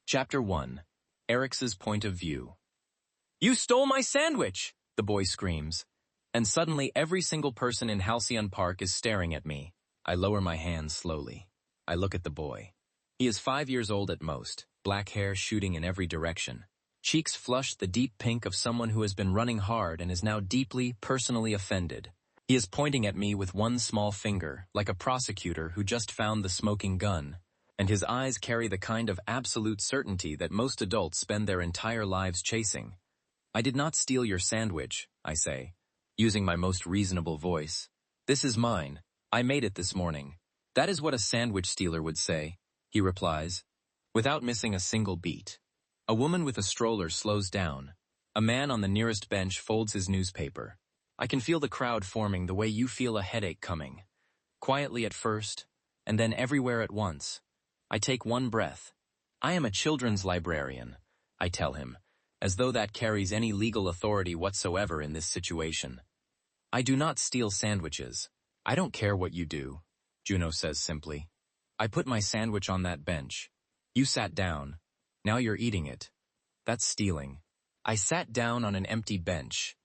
Chapter 1. Eric's Point of View. "You stole my sandwich!" the boy screams. And suddenly every single person in Halcyon Park is staring at me. I lower my hands slowly. I look at the boy. He is 5 years old at most, black hair shooting in every direction. Cheeks flushed the deep pink of someone who has been running hard and is now deeply, personally offended. He is pointing at me with one small finger, like a prosecutor who just found the smoking gun, and his eyes carry the kind of absolute certainty that most adults spend their entire lives chasing. "I did not steal your sandwich," I say, using my most reasonable voice. "This is mine. I made it this morning." "That is what a sandwich stealer would say," he replies, without missing a single beat. A woman with a stroller slows down. A man on the nearest bench folds his newspaper. I can feel the crowd forming the way you feel a headache coming. Quietly at first, and then everywhere at once. I take one breath. "I am a children's librarian," I tell him, as though that carries any legal authority whatsoever in this situation. "I do not steal sandwiches. I don't care what you do," Juno says simply. "I put my sandwich on that bench. You sat down. Now you're eating it. That's stealing." I sat down on an empty bench.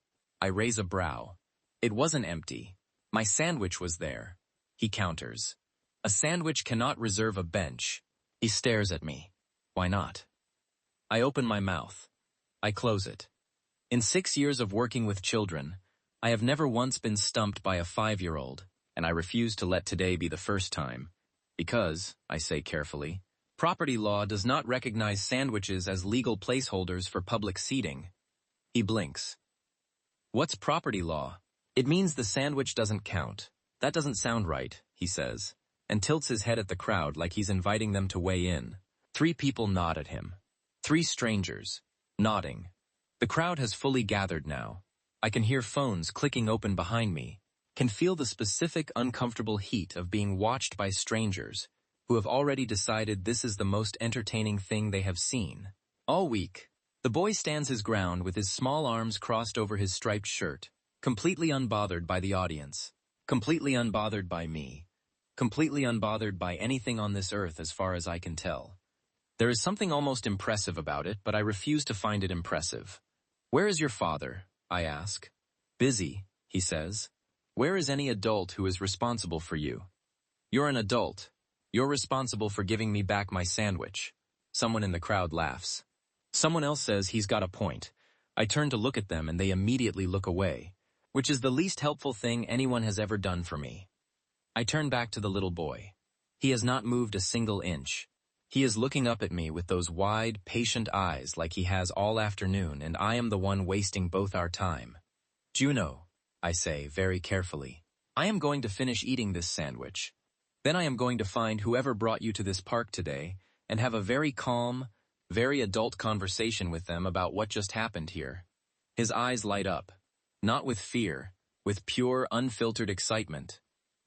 I raise a brow. "It wasn't empty. My sandwich was there," he counters. "A sandwich cannot reserve a bench." He stares at me. "Why not?" I open my mouth. I close it. In 6 years of working with children, I have never once been stumped by a 5-year-old, and I refuse to let today be the first time. Because, I say carefully, property law does not recognize sandwiches as legal placeholders for public seating. He blinks. "What's property law?" "It means the sandwich doesn't count." "That doesn't sound right," he says, and tilts his head at the crowd like he's inviting them to weigh in. 3 people nod at him. 3 strangers, nodding. The crowd has fully gathered now. I can hear phones clicking open behind me, can feel the specific uncomfortable heat of being watched by strangers who have already decided this is the most entertaining thing they have seen all week. The boy stands his ground with his small arms crossed over his striped shirt, completely unbothered by the audience, completely unbothered by me, completely unbothered by anything on this earth as far as I can tell. There is something almost impressive about it, but I refuse to find it impressive. "Where is your father?" I ask. "Busy," he says. "Where is any adult who is responsible for you?" "You're an adult. You're responsible for giving me back my sandwich." Someone in the crowd laughs. Someone else says he's got a point. I turn to look at them and they immediately look away, which is the least helpful thing anyone has ever done for me. I turn back to the little boy. He has not moved a single inch. He is looking up at me with those wide, patient eyes like he has all afternoon, and I am the one wasting both our time. "Juno," I say very carefully, "I am going to finish eating this sandwich. Then I am going to find whoever brought you to this park today and have a very calm, very adult conversation with them about what just happened here." His eyes light up, not with fear, with pure, unfiltered excitement.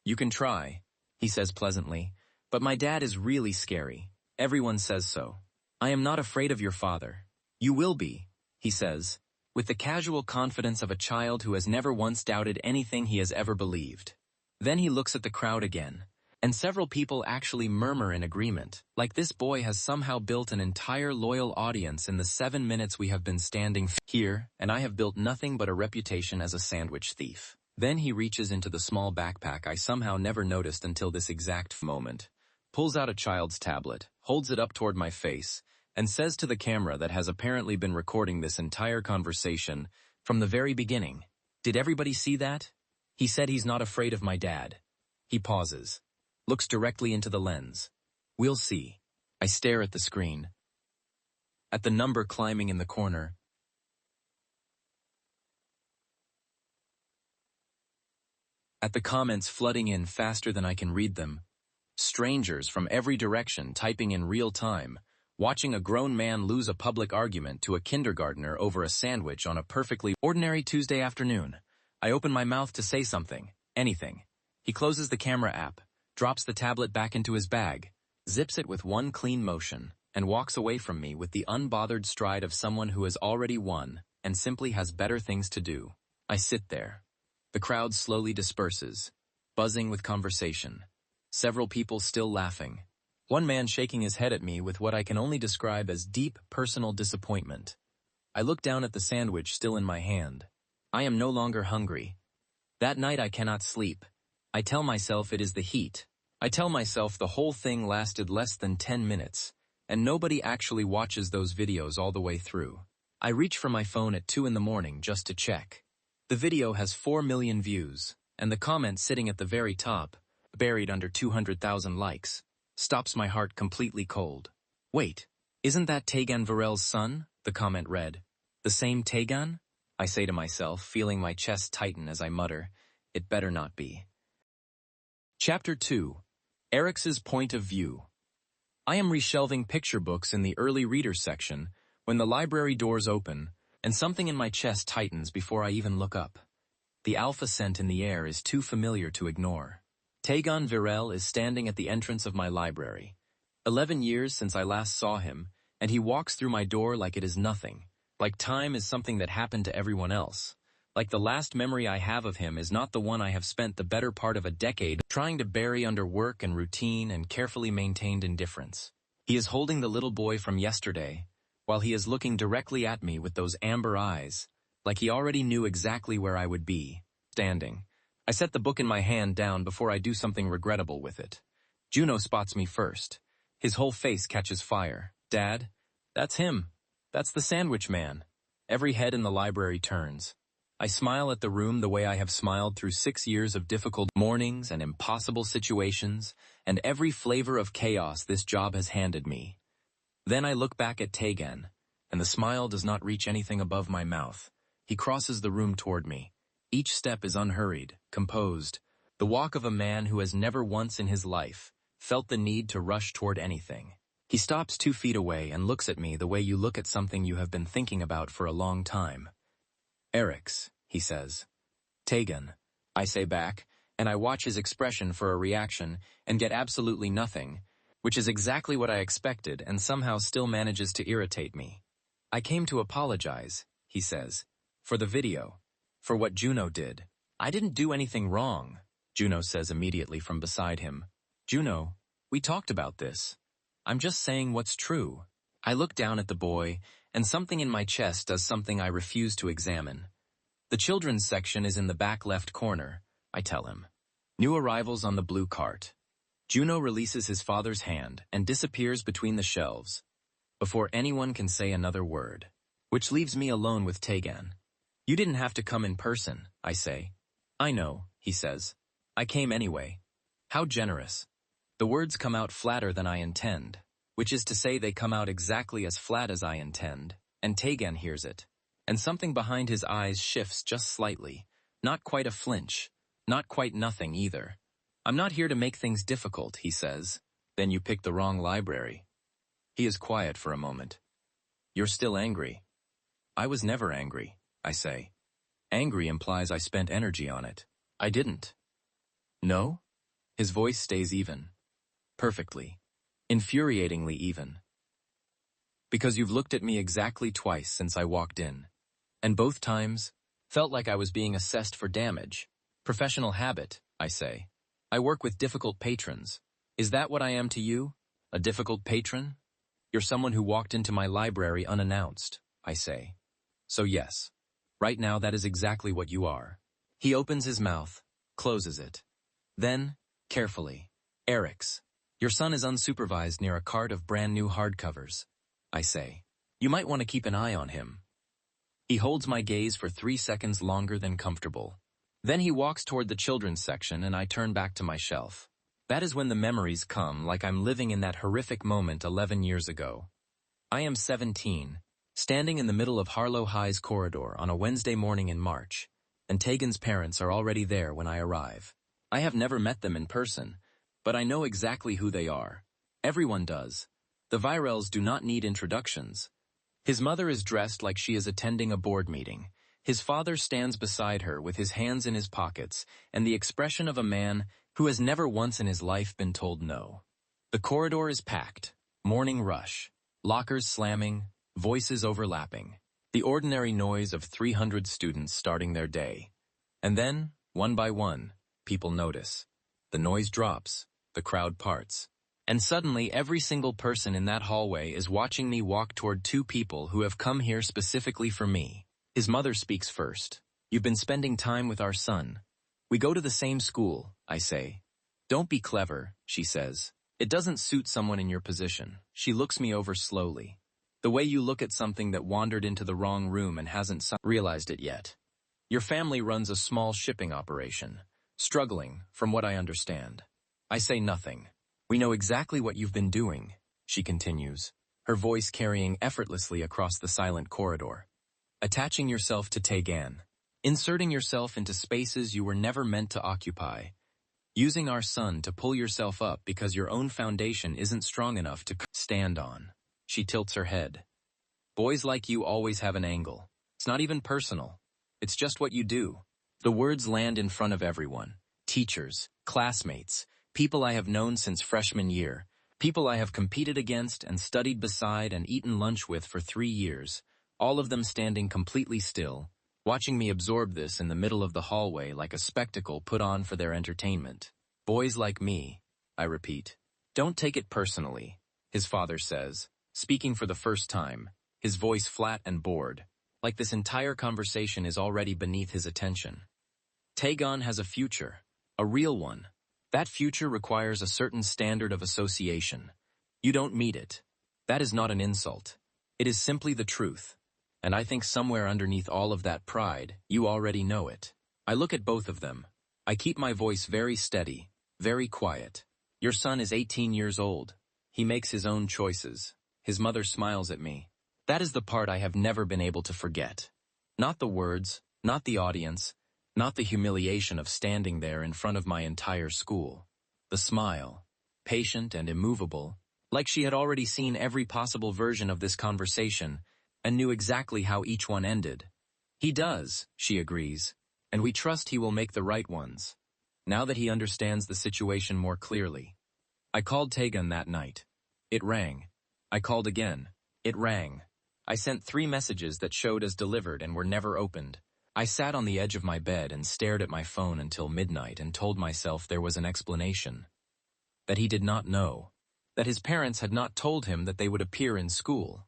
"You can try," he says pleasantly, "but my dad is really scary. Everyone says so. I am not afraid of your father." "You will be," he says, with the casual confidence of a child who has never once doubted anything he has ever believed. Then he looks at the crowd again, and several people actually murmur in agreement, like this boy has somehow built an entire loyal audience in the 7 minutes we have been standing here, and I have built nothing but a reputation as a sandwich thief. Then he reaches into the small backpack I somehow never noticed until this exact moment, pulls out a child's tablet, holds it up toward my face, and says to the camera that has apparently been recording this entire conversation from the very beginning, "Did everybody see that? He said he's not afraid of my dad." He pauses, looks directly into the lens. "We'll see." I stare at the screen, at the number climbing in the corner, at the comments flooding in faster than I can read them. Strangers from every direction typing in real time, watching a grown man lose a public argument to a kindergartner over a sandwich on a perfectly ordinary Tuesday afternoon. I open my mouth to say something, anything. He closes the camera app, drops the tablet back into his bag, zips it with one clean motion, and walks away from me with the unbothered stride of someone who has already won and simply has better things to do. I sit there. The crowd slowly disperses, buzzing with conversation. Several people still laughing. One man shaking his head at me with what I can only describe as deep personal disappointment. I look down at the sandwich still in my hand. I am no longer hungry. That night I cannot sleep. I tell myself it is the heat. I tell myself the whole thing lasted less than 10 minutes, and nobody actually watches those videos all the way through. I reach for my phone at 2 in the morning just to check. The video has 4 million views, and the comment sitting at the very top, buried under 200,000 likes, stops my heart completely cold. Wait, isn't that Tegan Varel's son? The comment read. The same Tegan? I say to myself, feeling my chest tighten as I mutter, it better not be. Chapter 2. Eric's Point of View. I am reshelving picture books in the early reader section when the library doors open and something in my chest tightens before I even look up. The alpha scent in the air is too familiar to ignore. Tegan Varel is standing at the entrance of my library. 11 years since I last saw him, and he walks through my door like it is nothing, like time is something that happened to everyone else. Like the last memory I have of him is not the one I have spent the better part of a decade trying to bury under work and routine and carefully maintained indifference. He is holding the little boy from yesterday, while he is looking directly at me with those amber eyes, like he already knew exactly where I would be, standing. I set the book in my hand down before I do something regrettable with it. Juno spots me first. His whole face catches fire. Dad? That's him. That's the sandwich man. Every head in the library turns. I smile at the room the way I have smiled through 6 years of difficult mornings and impossible situations, and every flavor of chaos this job has handed me. Then I look back at Tegan, and the smile does not reach anything above my mouth. He crosses the room toward me. Each step is unhurried, composed, the walk of a man who has never once in his life felt the need to rush toward anything. He stops 2 feet away and looks at me the way you look at something you have been thinking about for a long time. Eric's, he says. Tegan, I say back, and I watch his expression for a reaction and get absolutely nothing, which is exactly what I expected and somehow still manages to irritate me. I came to apologize, he says, for the video, for what Juno did. I didn't do anything wrong, Juno says immediately from beside him. Juno, we talked about this. I'm just saying what's true. I look down at the boy, and something in my chest does something I refuse to examine. The children's section is in the back left corner, I tell him. New arrivals on the blue cart. Juno releases his father's hand and disappears between the shelves, before anyone can say another word, which leaves me alone with Tegan. You didn't have to come in person, I say. I know, he says. I came anyway. How generous. The words come out flatter than I intend, which is to say they come out exactly as flat as I intend, and Tegan hears it. And something behind his eyes shifts just slightly, not quite a flinch, not quite nothing either. I'm not here to make things difficult, he says. Then you picked the wrong library. He is quiet for a moment. You're still angry. I was never angry, I say. Angry implies I spent energy on it. I didn't. No? His voice stays even. Perfectly. Infuriatingly even. Because you've looked at me exactly twice since I walked in. And both times, felt like I was being assessed for damage. Professional habit, I say. I work with difficult patrons. Is that what I am to you? A difficult patron? You're someone who walked into my library unannounced, I say. So yes, right now that is exactly what you are. He opens his mouth, closes it. Then, carefully, Eric's. Your son is unsupervised near a cart of brand new hardcovers, I say. You might want to keep an eye on him. He holds my gaze for 3 seconds longer than comfortable. Then he walks toward the children's section and I turn back to my shelf. That is when the memories come, like I'm living in that horrific moment 11 years ago. I am 17, standing in the middle of Harlow High's corridor on a Wednesday morning in March, and Tegan's parents are already there when I arrive. I have never met them in person, but I know exactly who they are. Everyone does. The Virels do not need introductions. His mother is dressed like she is attending a board meeting. His father stands beside her with his hands in his pockets and the expression of a man who has never once in his life been told no. The corridor is packed. Morning rush. Lockers slamming, voices overlapping. The ordinary noise of 300 students starting their day. And then, one by one, people notice. The noise drops. The crowd parts. And suddenly every single person in that hallway is watching me walk toward two people who have come here specifically for me. His mother speaks first. You've been spending time with our son. We go to the same school, I say. Don't be clever, she says. It doesn't suit someone in your position. She looks me over slowly. The way you look at something that wandered into the wrong room and hasn't realized it yet. Your family runs a small shipping operation. Struggling, from what I understand. I say nothing. We know exactly what you've been doing, she continues, her voice carrying effortlessly across the silent corridor. Attaching yourself to Taegan. Inserting yourself into spaces you were never meant to occupy. Using our son to pull yourself up because your own foundation isn't strong enough to stand on. She tilts her head. Boys like you always have an angle. It's not even personal. It's just what you do. The words land in front of everyone. Teachers, classmates, people I have known since freshman year, people I have competed against and studied beside and eaten lunch with for 3 years, all of them standing completely still, watching me absorb this in the middle of the hallway like a spectacle put on for their entertainment. Boys like me, I repeat. Don't take it personally, his father says, speaking for the first time, his voice flat and bored, like this entire conversation is already beneath his attention. Taegan has a future, a real one. That future requires a certain standard of association. You don't meet it. That is not an insult. It is simply the truth. And I think somewhere underneath all of that pride, you already know it. I look at both of them. I keep my voice very steady, very quiet. Your son is 18 years old. He makes his own choices. His mother smiles at me. That is the part I have never been able to forget. Not the words, not the audience, not the humiliation of standing there in front of my entire school. The smile, patient and immovable, like she had already seen every possible version of this conversation and knew exactly how each one ended. He does, she agrees, and we trust he will make the right ones. Now that he understands the situation more clearly. I called Taegan that night. It rang. I called again. It rang. I sent 3 messages that showed as delivered and were never opened. I sat on the edge of my bed and stared at my phone until midnight and told myself there was an explanation. That he did not know. That his parents had not told him that they would appear in school.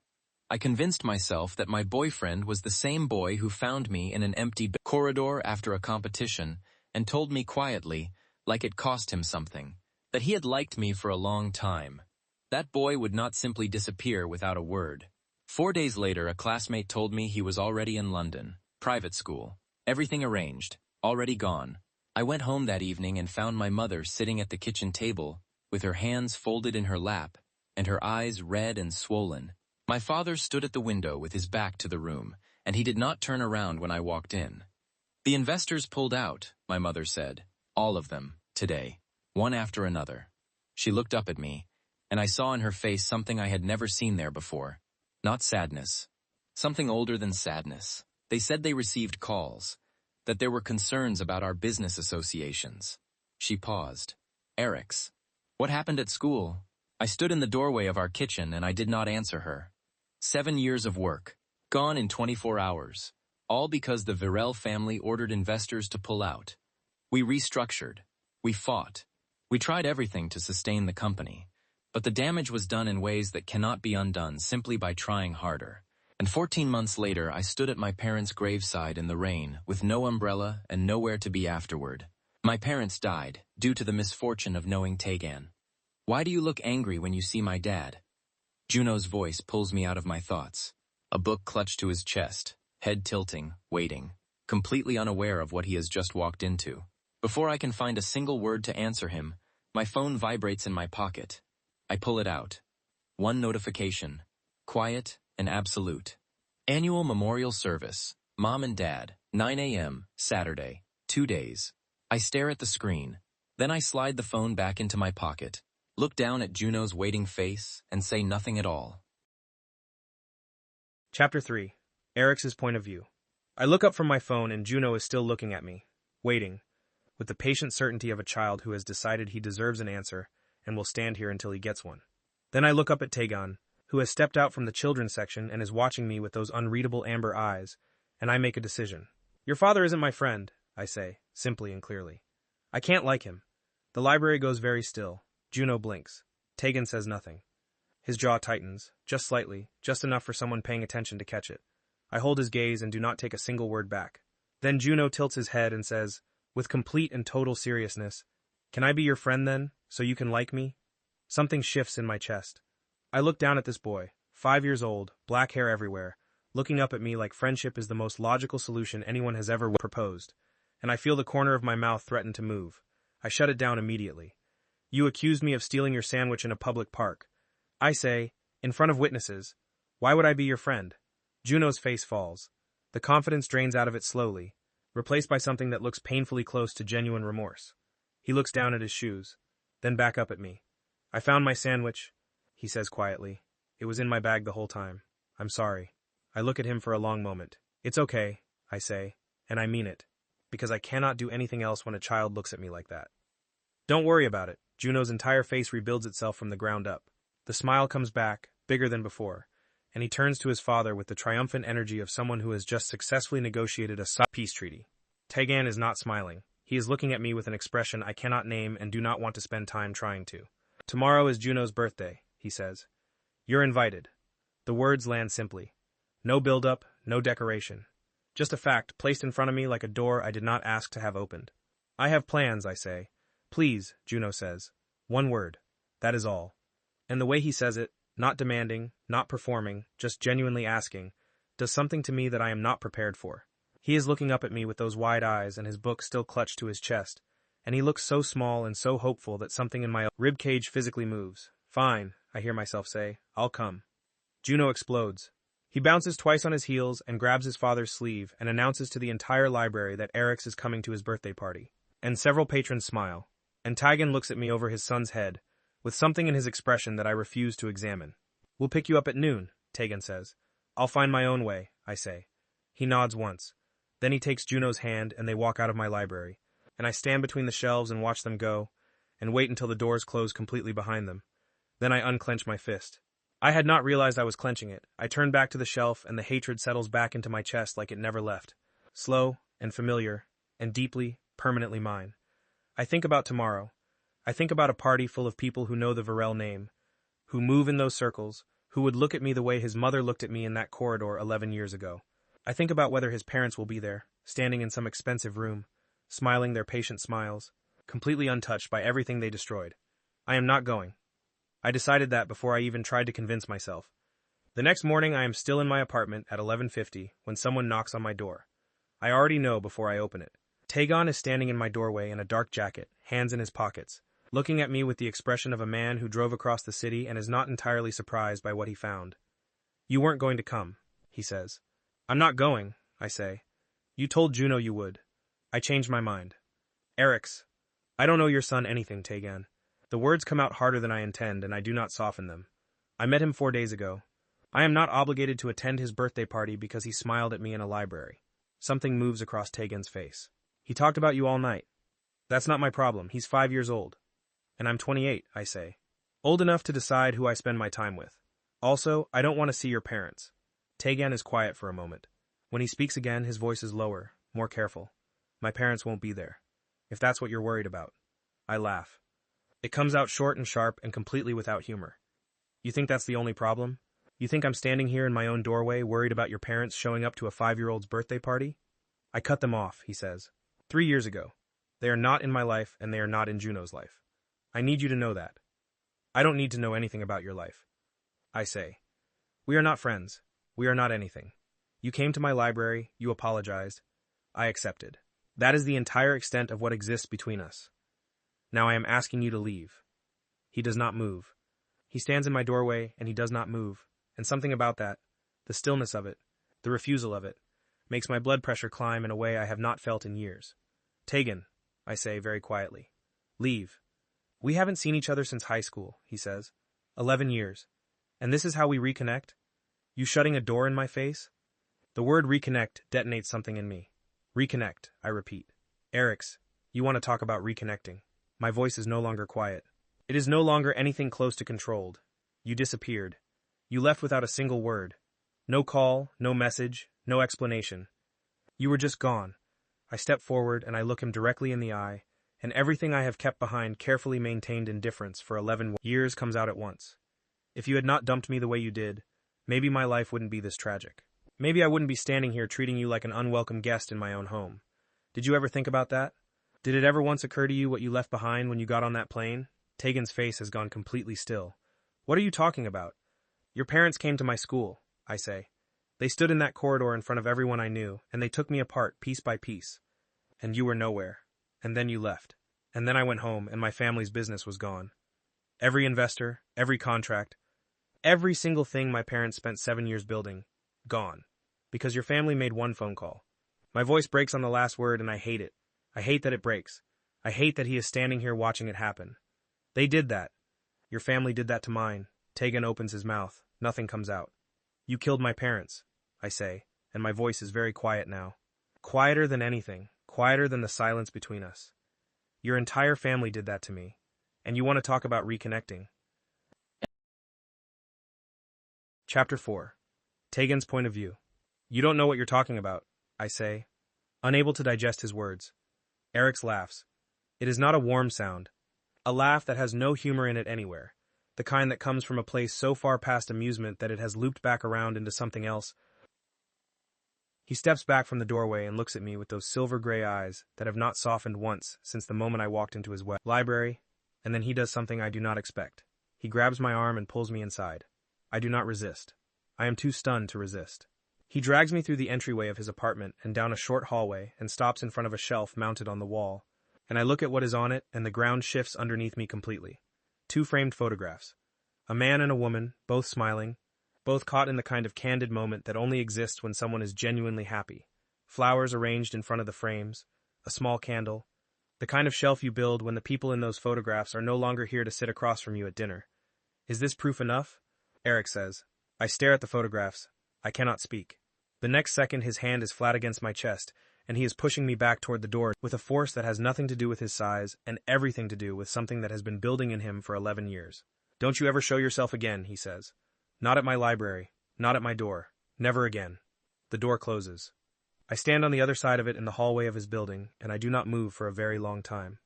I convinced myself that my boyfriend was the same boy who found me in an empty corridor after a competition and told me quietly, like it cost him something, that he had liked me for a long time. That boy would not simply disappear without a word. 4 days later, a classmate told me he was already in London, private school, everything arranged, already gone. I went home that evening and found my mother sitting at the kitchen table, with her hands folded in her lap, and her eyes red and swollen. My father stood at the window with his back to the room, and he did not turn around when I walked in. The investors pulled out, my mother said, all of them, today, one after another. She looked up at me, and I saw in her face something I had never seen there before. Not sadness. Something older than sadness. They said they received calls, that there were concerns about our business associations. She paused. Eric's. What happened at school? I stood in the doorway of our kitchen and I did not answer her. 7 years of work, gone in 24 hours, all because the Virel family ordered investors to pull out. We restructured. We fought. We tried everything to sustain the company, but the damage was done in ways that cannot be undone simply by trying harder. And 14 months later, I stood at my parents' graveside in the rain, with no umbrella and nowhere to be afterward. My parents died, due to the misfortune of knowing Taegan. Why do you look angry when you see my dad? Juno's voice pulls me out of my thoughts. A book clutched to his chest, head tilting, waiting, completely unaware of what he has just walked into. Before I can find a single word to answer him, my phone vibrates in my pocket. I pull it out. One notification. Quiet and absolute. Annual memorial service. Mom and Dad. 9 a.m. Saturday. 2 days. I stare at the screen. Then I slide the phone back into my pocket. Look down at Juno's waiting face, and say nothing at all. Chapter 3. Eric's point of view. I look up from my phone and Juno is still looking at me, waiting, with the patient certainty of a child who has decided he deserves an answer and will stand here until he gets one. Then I look up at Taegan, who has stepped out from the children's section and is watching me with those unreadable amber eyes, and I make a decision. Your father isn't my friend, I say, simply and clearly. I can't like him. The library goes very still. Juno blinks. Tegan says nothing. His jaw tightens, just slightly, just enough for someone paying attention to catch it. I hold his gaze and do not take a single word back. Then Juno tilts his head and says, with complete and total seriousness, "Can I be your friend then, so you can like me?" Something shifts in my chest. I look down at this boy, 5 years old, black hair everywhere, looking up at me like friendship is the most logical solution anyone has ever proposed, and I feel the corner of my mouth threaten to move. I shut it down immediately. "You accused me of stealing your sandwich in a public park." I say, in front of witnesses. "Why would I be your friend?" Juno's face falls. The confidence drains out of it slowly, replaced by something that looks painfully close to genuine remorse. He looks down at his shoes, then back up at me. "I found my sandwich," he says quietly. "It was in my bag the whole time. I'm sorry." I look at him for a long moment. "It's okay," I say, and I mean it, because I cannot do anything else when a child looks at me like that. "Don't worry about it." Juno's entire face rebuilds itself from the ground up. The smile comes back, bigger than before, and he turns to his father with the triumphant energy of someone who has just successfully negotiated a peace treaty. Tegan is not smiling. He is looking at me with an expression I cannot name and do not want to spend time trying to. "Tomorrow is Juno's birthday," he says. "You're invited." The words land simply. No build-up, no decoration. Just a fact placed in front of me like a door I did not ask to have opened. "I have plans," I say. "Please," Juno says. One word. That is all. And the way he says it, not demanding, not performing, just genuinely asking, does something to me that I am not prepared for. He is looking up at me with those wide eyes and his book still clutched to his chest, and he looks so small and so hopeful that something in my ribcage physically moves. "Fine," I hear myself say. "I'll come." Juno explodes. He bounces twice on his heels and grabs his father's sleeve and announces to the entire library that Eric's is coming to his birthday party. And several patrons smile. And Tegan looks at me over his son's head, with something in his expression that I refuse to examine. "We'll pick you up at noon," Tegan says. "I'll find my own way," I say. He nods once. Then he takes Juno's hand and they walk out of my library, and I stand between the shelves and watch them go, and wait until the doors close completely behind them. Then I unclench my fist. I had not realized I was clenching it. I turn back to the shelf and the hatred settles back into my chest like it never left. Slow and familiar, and deeply, permanently mine. I think about tomorrow. I think about a party full of people who know the Varel name, who move in those circles, who would look at me the way his mother looked at me in that corridor 11 years ago. I think about whether his parents will be there, standing in some expensive room, smiling their patient smiles, completely untouched by everything they destroyed. I am not going. I decided that before I even tried to convince myself. The next morning I am still in my apartment at 11:50 when someone knocks on my door. I already know before I open it. Tegan is standing in my doorway in a dark jacket, hands in his pockets, looking at me with the expression of a man who drove across the city and is not entirely surprised by what he found. "You weren't going to come," he says. "I'm not going," I say. "You told Juno you would." I changed my mind. "Eric's. I don't owe your son anything, Tegan." The words come out harder than I intend, and I do not soften them. I met him 4 days ago. I am not obligated to attend his birthday party because he smiled at me in a library. Something moves across Tegan's face. "He talked about you all night." "That's not my problem. He's 5 years old. And I'm 28, I say. Old enough to decide who I spend my time with. Also, I don't want to see your parents." Tegan is quiet for a moment. When he speaks again, his voice is lower, more careful. "My parents won't be there. If that's what you're worried about." I laugh. It comes out short and sharp and completely without humor. "You think that's the only problem? You think I'm standing here in my own doorway worried about your parents showing up to a 5-year-old's birthday party?" "I cut them off," he says. 3 years ago. They are not in my life and they are not in Juno's life. I need you to know that. I don't need to know anything about your life. I say. "We are not friends. We are not anything. You came to my library, you apologized. I accepted. That is the entire extent of what exists between us. Now I am asking you to leave." He does not move. He stands in my doorway and he does not move, and something about that, the stillness of it, the refusal of it, makes my blood pressure climb in a way I have not felt in years. "Tegan," I say very quietly. "Leave." "We haven't seen each other since high school," he says. 11 years. And this is how we reconnect? You shutting a door in my face? The word reconnect detonates something in me. Reconnect, I repeat. "Eric's, you want to talk about reconnecting." My voice is no longer quiet. It is no longer anything close to controlled. You disappeared. You left without a single word. No call, no message, no explanation. You were just gone. I step forward and I look him directly in the eye, and everything I have kept behind carefully maintained indifference for 11 years comes out at once. If you had not dumped me the way you did, maybe my life wouldn't be this tragic. Maybe I wouldn't be standing here treating you like an unwelcome guest in my own home. Did you ever think about that? Did it ever once occur to you what you left behind when you got on that plane? Tegan's face has gone completely still. What are you talking about? Your parents came to my school, I say. They stood in that corridor in front of everyone I knew, and they took me apart piece by piece. And you were nowhere. And then you left. And then I went home, and my family's business was gone. Every investor, every contract, every single thing my parents spent 7 years building, gone. Because your family made one phone call. My voice breaks on the last word, and I hate it. I hate that it breaks. I hate that he is standing here watching it happen. They did that. Your family did that to mine. Tegan opens his mouth. Nothing comes out. You killed my parents, I say, and my voice is very quiet now. Quieter than anything. Quieter than the silence between us. Your entire family did that to me. And you want to talk about reconnecting. Chapter 4. Tegan's point of view. You don't know what you're talking about, I say, unable to digest his words. Eric's laughs. It is not a warm sound. A laugh that has no humor in it anywhere. The kind that comes from a place so far past amusement that it has looped back around into something else. He steps back from the doorway and looks at me with those silver-gray eyes that have not softened once since the moment I walked into his library, and then he does something I do not expect. He grabs my arm and pulls me inside. I do not resist. I am too stunned to resist. He drags me through the entryway of his apartment and down a short hallway and stops in front of a shelf mounted on the wall, and I look at what is on it and the ground shifts underneath me completely. 2 framed photographs. A man and a woman, both smiling, both caught in the kind of candid moment that only exists when someone is genuinely happy. Flowers arranged in front of the frames, a small candle, the kind of shelf you build when the people in those photographs are no longer here to sit across from you at dinner. Is this proof enough? Eric says. I stare at the photographs. I cannot speak. The next second his hand is flat against my chest, and he is pushing me back toward the door with a force that has nothing to do with his size and everything to do with something that has been building in him for 11 years. Don't you ever show yourself again, he says. Not at my library, not at my door, never again. The door closes. I stand on the other side of it in the hallway of his building, and I do not move for a very long time.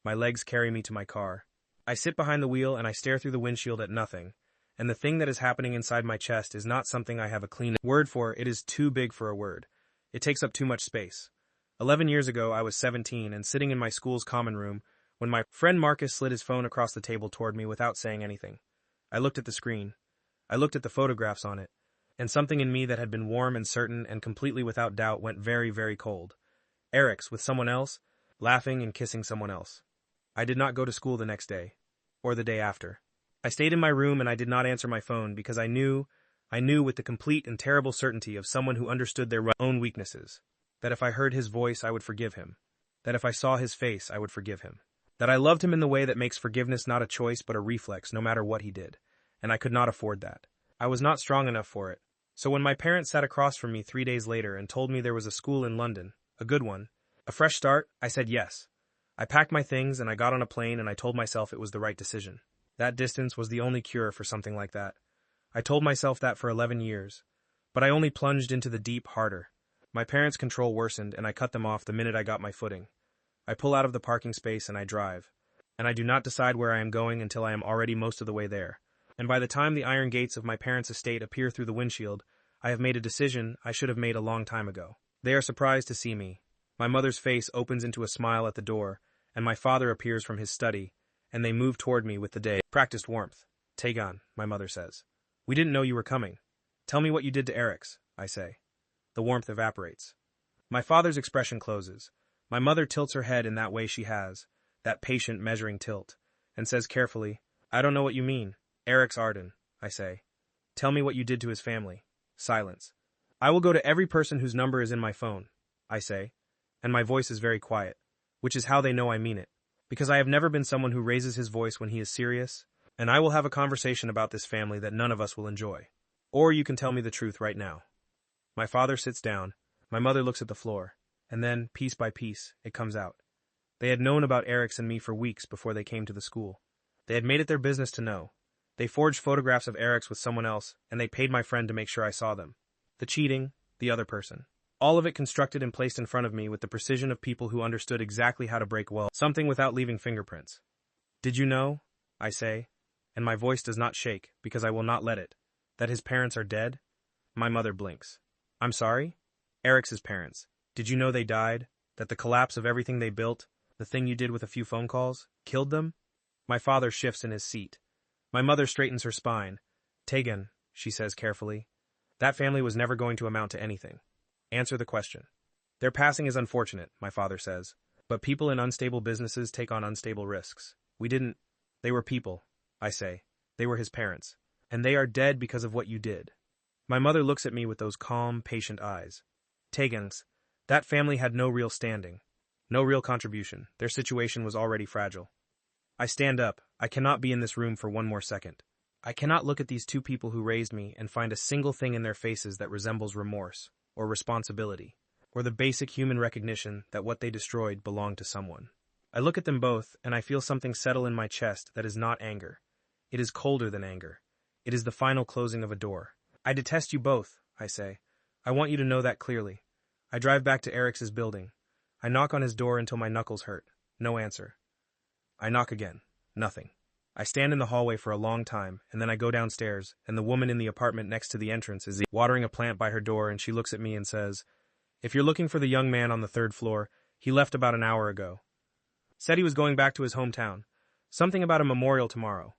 My legs carry me to my car. I sit behind the wheel and I stare through the windshield at nothing, and the thing that is happening inside my chest is not something I have a clean word for. It is too big for a word. It takes up too much space. 11 years ago, I was 17 and sitting in my school's common room when my friend Marcus slid his phone across the table toward me without saying anything. I looked at the screen. I looked at the photographs on it, and something in me that had been warm and certain and completely without doubt went very, very cold. Eric's with someone else, laughing and kissing someone else. I did not go to school the next day, or the day after. I stayed in my room and I did not answer my phone because I knew with the complete and terrible certainty of someone who understood their own weaknesses, that if I heard his voice I would forgive him, that if I saw his face I would forgive him, that I loved him in the way that makes forgiveness not a choice but a reflex no matter what he did, and I could not afford that. I was not strong enough for it. So when my parents sat across from me 3 days later and told me there was a school in London, a good one, a fresh start, I said yes. I packed my things and I got on a plane and I told myself it was the right decision. That distance was the only cure for something like that. I told myself that for 11 years. But I only plunged into the deep harder. My parents' control worsened and I cut them off the minute I got my footing. I pull out of the parking space and I drive. And I do not decide where I am going until I am already most of the way there. And by the time the iron gates of my parents' estate appear through the windshield, I have made a decision I should have made a long time ago. They are surprised to see me. My mother's face opens into a smile at the door, and my father appears from his study, and they move toward me with the practiced warmth. Tegan, my mother says. We didn't know you were coming. Tell me what you did to Eric's, I say. The warmth evaporates. My father's expression closes. My mother tilts her head in that way she has, that patient measuring tilt, and says carefully, I don't know what you mean. Eric's Arden, I say. Tell me what you did to his family. Silence. I will go to every person whose number is in my phone, I say, and my voice is very quiet, which is how they know I mean it, because I have never been someone who raises his voice when he is serious, and I will have a conversation about this family that none of us will enjoy. Or you can tell me the truth right now. My father sits down, my mother looks at the floor, and then, piece by piece, it comes out. They had known about Eric's and me for weeks before they came to the school. They had made it their business to know. They forged photographs of Eric's with someone else, and they paid my friend to make sure I saw them. The cheating, the other person. All of it constructed and placed in front of me with the precision of people who understood exactly how to break something without leaving fingerprints. Did you know, I say, and my voice does not shake because I will not let it, that his parents are dead? My mother blinks. I'm sorry? Eric's parents. Did you know they died? That the collapse of everything they built, the thing you did with a few phone calls, killed them? My father shifts in his seat. My mother straightens her spine. Tegan, she says carefully, that family was never going to amount to anything. Answer the question. Their passing is unfortunate, my father says, but people in unstable businesses take on unstable risks. We didn't. They were people, I say. They were his parents. And they are dead because of what you did. My mother looks at me with those calm, patient eyes. Tegan's. That family had no real standing. No real contribution. Their situation was already fragile. I stand up. I cannot be in this room for one more second. I cannot look at these two people who raised me and find a single thing in their faces that resembles remorse, or responsibility, or the basic human recognition that what they destroyed belonged to someone. I look at them both, and I feel something settle in my chest that is not anger. It is colder than anger. It is the final closing of a door. I detest you both, I say. I want you to know that clearly. I drive back to Eric's building. I knock on his door until my knuckles hurt. No answer. I knock again. Nothing. I stand in the hallway for a long time, and then I go downstairs, and the woman in the apartment next to the entrance is watering a plant by her door, and she looks at me and says, "If you're looking for the young man on the 3rd floor, he left about an hour ago. Said he was going back to his hometown. Something about a memorial tomorrow."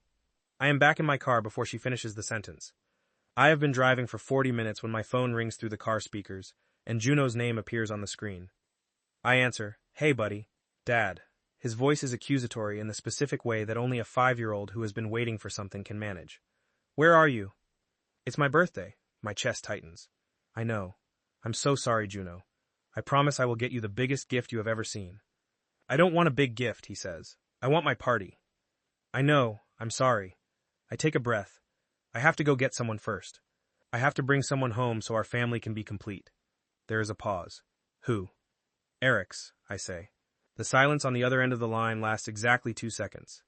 I am back in my car before she finishes the sentence. I have been driving for 40 minutes when my phone rings through the car speakers, and Juno's name appears on the screen. I answer, "Hey, buddy. Dad." His voice is accusatory in the specific way that only a 5-year-old who has been waiting for something can manage. "Where are you?" "It's my birthday." My chest tightens. "I know. I'm so sorry, Juno. I promise I will get you the biggest gift you have ever seen." "I don't want a big gift," he says. "I want my party." "I know. I'm sorry." I take a breath. I have to go get someone first. I have to bring someone home so our family can be complete. There is a pause. "Who?" "Eric's," I say. The silence on the other end of the line lasts exactly 2 seconds.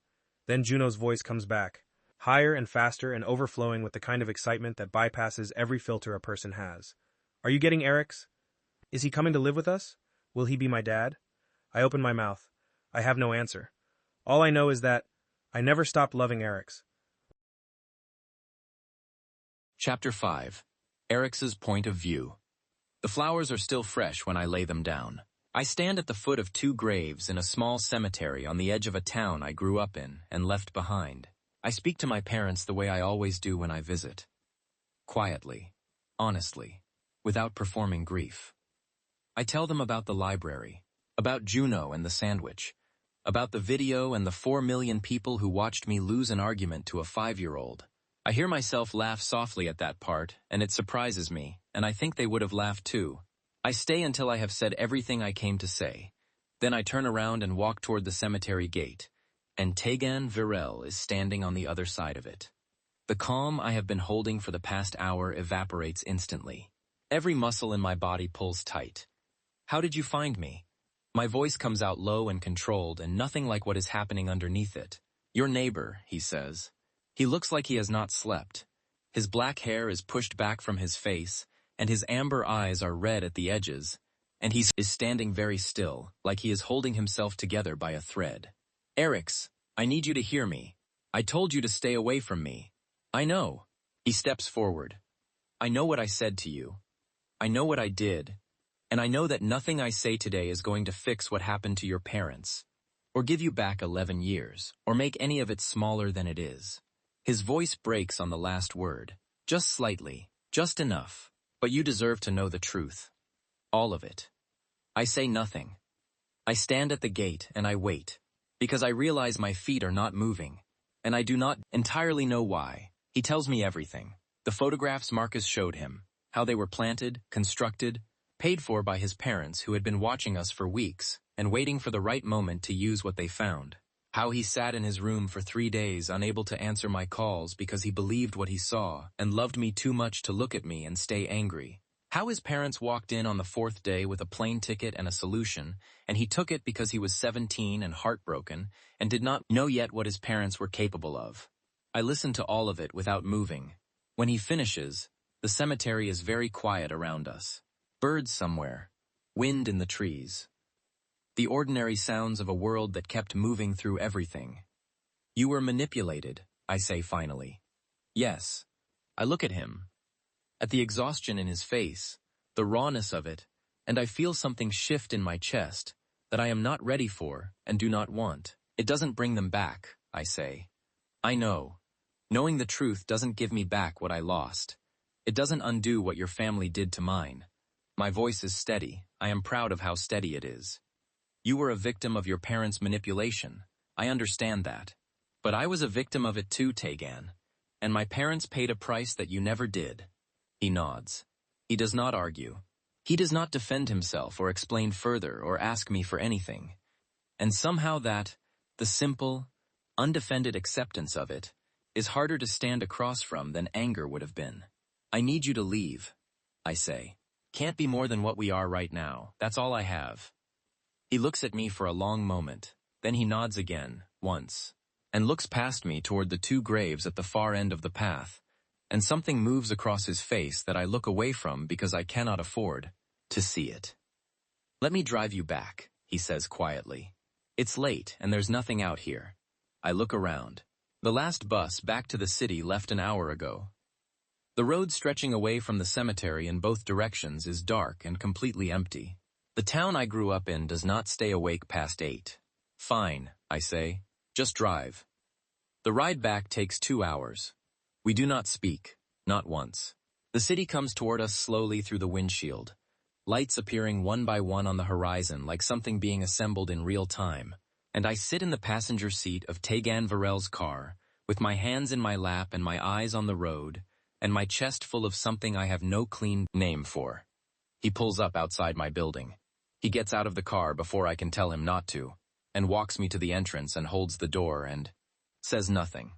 Then Juno's voice comes back, higher and faster and overflowing with the kind of excitement that bypasses every filter a person has. "Are you getting Eric's? Is he coming to live with us? Will he be my dad?" I open my mouth. I have no answer. All I know is that I never stopped loving Eric's. Chapter 5. Eric's Point of View. The flowers are still fresh when I lay them down. I stand at the foot of 2 graves in a small cemetery on the edge of a town I grew up in and left behind. I speak to my parents the way I always do when I visit. Quietly, honestly, without performing grief. I tell them about the library, about Juno and the sandwich, about the video and the 4 million people who watched me lose an argument to a 5-year-old. I hear myself laugh softly at that part, and it surprises me, and I think they would have laughed too. I stay until I have said everything I came to say. Then I turn around and walk toward the cemetery gate, and Tegan Virel is standing on the other side of it. The calm I have been holding for the past hour evaporates instantly. Every muscle in my body pulls tight. "How did you find me?" My voice comes out low and controlled and nothing like what is happening underneath it. "Your neighbor," he says. He looks like he has not slept. His black hair is pushed back from his face, and his amber eyes are red at the edges, and he is standing very still, like he is holding himself together by a thread. "Eric's, I need you to hear me. I told you to stay away from me. I know." He steps forward. "I know what I said to you. I know what I did, and I know that nothing I say today is going to fix what happened to your parents, or give you back 11 years, or make any of it smaller than it is." His voice breaks on the last word, just slightly, just enough. "But you deserve to know the truth. All of it." I say nothing. I stand at the gate and I wait, because I realize my feet are not moving, and I do not entirely know why. He tells me everything. The photographs Marcus showed him, how they were planted, constructed, paid for by his parents who had been watching us for weeks and waiting for the right moment to use what they found. How he sat in his room for 3 days unable to answer my calls because he believed what he saw and loved me too much to look at me and stay angry. How his parents walked in on the 4th day with a plane ticket and a solution, and he took it because he was 17 and heartbroken and did not know yet what his parents were capable of. I listen to all of it without moving. When he finishes, the cemetery is very quiet around us. Birds somewhere. Wind in the trees. The ordinary sounds of a world that kept moving through everything. You were manipulated, I say finally. Yes. I look at him. At the exhaustion in his face, the rawness of it, and I feel something shift in my chest that I am not ready for and do not want. It doesn't bring them back, I say. I know. Knowing the truth doesn't give me back what I lost. It doesn't undo what your family did to mine. My voice is steady. I am proud of how steady it is. You were a victim of your parents' manipulation. I understand that. But I was a victim of it too, Tegan. And my parents paid a price that you never did. He nods. He does not argue. He does not defend himself or explain further or ask me for anything. And somehow that, the simple, undefended acceptance of it, is harder to stand across from than anger would have been. I need you to leave, I say. Can't be more than what we are right now. That's all I have. He looks at me for a long moment. Then he nods again, once, and looks past me toward the two graves at the far end of the path, and something moves across his face that I look away from because I cannot afford to see it. Let me drive you back, he says quietly. It's late and there's nothing out here. I look around. The last bus back to the city left an hour ago. The road stretching away from the cemetery in both directions is dark and completely empty. The town I grew up in does not stay awake past 8. Fine, I say. Just drive. The ride back takes 2 hours. We do not speak, not once. The city comes toward us slowly through the windshield, lights appearing one by one on the horizon like something being assembled in real time, and I sit in the passenger seat of Tegan Varel's car, with my hands in my lap and my eyes on the road, and my chest full of something I have no clean name for. He pulls up outside my building. He gets out of the car before I can tell him not to, and walks me to the entrance and holds the door and says nothing.